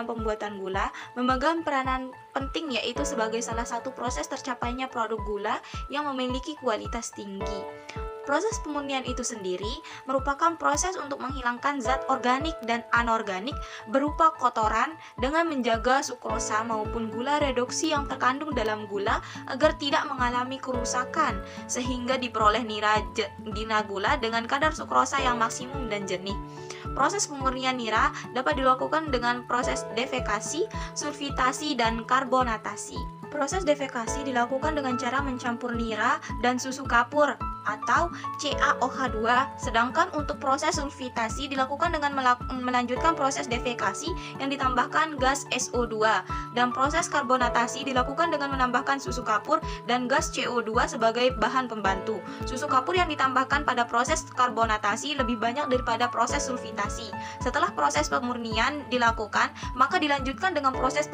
dalam pembuatan gula memegang peranan penting, yaitu sebagai salah satu proses tercapainya produk gula yang memiliki kualitas tinggi. Proses pemurnian itu sendiri merupakan proses untuk menghilangkan zat organik dan anorganik berupa kotoran dengan menjaga sukrosa maupun gula reduksi yang terkandung dalam gula agar tidak mengalami kerusakan, sehingga diperoleh nira gula dengan kadar sukrosa yang maksimum dan jernih. Proses pemurnian nira dapat dilakukan dengan proses defekasi, sulfitasi, dan karbonatasi. Proses defekasi dilakukan dengan cara mencampur nira dan susu kapur atau CaOH2, sedangkan untuk proses sulfitasi dilakukan dengan melanjutkan proses defekasi yang ditambahkan gas SO2, dan proses karbonatasi dilakukan dengan menambahkan susu kapur dan gas CO2 sebagai bahan pembantu. Susu kapur yang ditambahkan pada proses karbonatasi lebih banyak daripada proses sulfitasi. Setelah proses pemurnian dilakukan, maka dilanjutkan dengan proses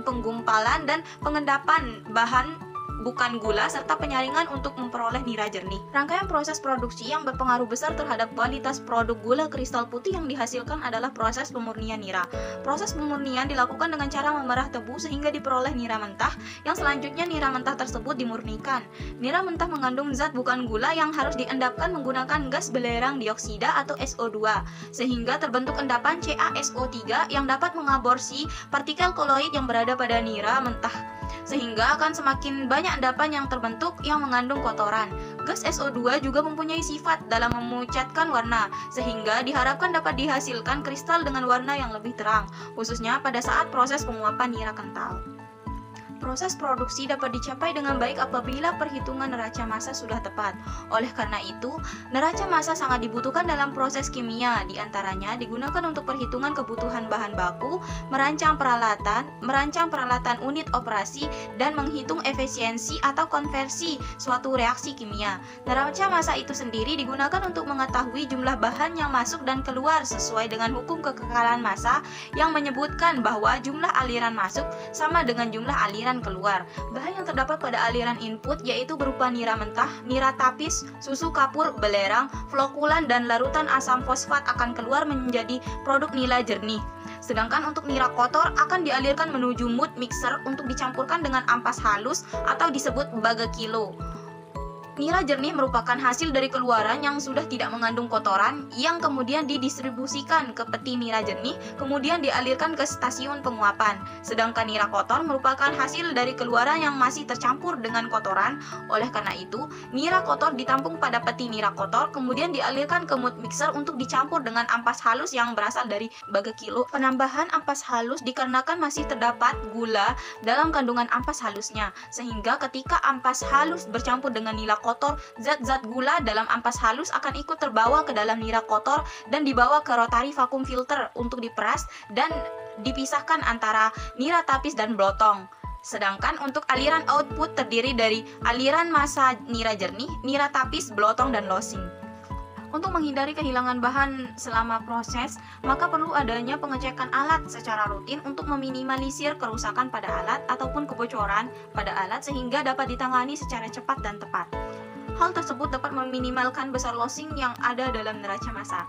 penggumpalan dan pengendapan bahan bukan gula serta penyaringan untuk memperoleh nira jernih. Rangkaian proses produksi yang berpengaruh besar terhadap kualitas produk gula kristal putih yang dihasilkan adalah proses pemurnian nira. Proses pemurnian dilakukan dengan cara memerah tebu sehingga diperoleh nira mentah, yang selanjutnya nira mentah tersebut dimurnikan. Nira mentah mengandung zat bukan gula yang harus diendapkan menggunakan gas belerang dioksida atau SO2, sehingga terbentuk endapan CaSO3 yang dapat mengaborsi partikel koloid yang berada pada nira mentah, sehingga akan semakin banyak endapan yang terbentuk yang mengandung kotoran. Gas SO2 juga mempunyai sifat dalam memucatkan warna, sehingga diharapkan dapat dihasilkan kristal dengan warna yang lebih terang, khususnya pada saat proses penguapan nira kental. Proses produksi dapat dicapai dengan baik apabila perhitungan neraca massa sudah tepat. Oleh karena itu, neraca massa sangat dibutuhkan dalam proses kimia. Di antaranya digunakan untuk perhitungan kebutuhan bahan baku, merancang peralatan unit operasi, dan menghitung efisiensi atau konversi suatu reaksi kimia. Neraca massa itu sendiri digunakan untuk mengetahui jumlah bahan yang masuk dan keluar sesuai dengan hukum kekekalan massa yang menyebutkan bahwa jumlah aliran masuk sama dengan jumlah aliran keluar. Bahan yang terdapat pada aliran input yaitu berupa nira mentah, nira tapis, susu kapur, belerang, flokulan, dan larutan asam fosfat akan keluar menjadi produk nila jernih. Sedangkan untuk nira kotor akan dialirkan menuju mud mixer untuk dicampurkan dengan ampas halus atau disebut baga kilo. Nira jernih merupakan hasil dari keluaran yang sudah tidak mengandung kotoran yang kemudian didistribusikan ke peti nira jernih, kemudian dialirkan ke stasiun penguapan. Sedangkan nira kotor merupakan hasil dari keluaran yang masih tercampur dengan kotoran. Oleh karena itu, nira kotor ditampung pada peti nira kotor, kemudian dialirkan ke mud mixer untuk dicampur dengan ampas halus yang berasal dari baga kilo. Penambahan ampas halus dikarenakan masih terdapat gula dalam kandungan ampas halusnya, sehingga ketika ampas halus bercampur dengan nila kotor, zat-zat gula dalam ampas halus akan ikut terbawa ke dalam nira kotor dan dibawa ke rotary vacuum filter untuk diperas dan dipisahkan antara nira tapis dan blotong. Sedangkan untuk aliran output terdiri dari aliran massa nira jernih, nira tapis, blotong, dan losing. Untuk menghindari kehilangan bahan selama proses, maka perlu adanya pengecekan alat secara rutin untuk meminimalisir kerusakan pada alat ataupun kebocoran pada alat sehingga dapat ditangani secara cepat dan tepat. Hal tersebut dapat meminimalkan besar losing yang ada dalam neraca massa.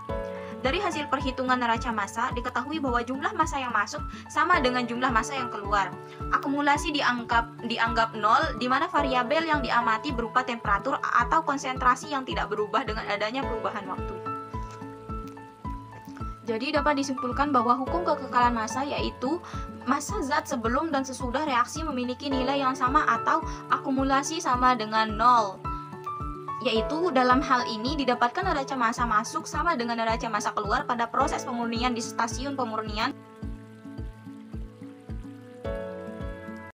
Dari hasil perhitungan neraca massa, diketahui bahwa jumlah massa yang masuk sama dengan jumlah massa yang keluar. Akumulasi dianggap nol, di mana variabel yang diamati berupa temperatur atau konsentrasi yang tidak berubah dengan adanya perubahan waktu. Jadi dapat disimpulkan bahwa hukum kekekalan massa yaitu massa zat sebelum dan sesudah reaksi memiliki nilai yang sama atau akumulasi sama dengan nol. Yaitu dalam hal ini didapatkan neraca massa masuk sama dengan neraca massa keluar pada proses pemurnian di stasiun pemurnian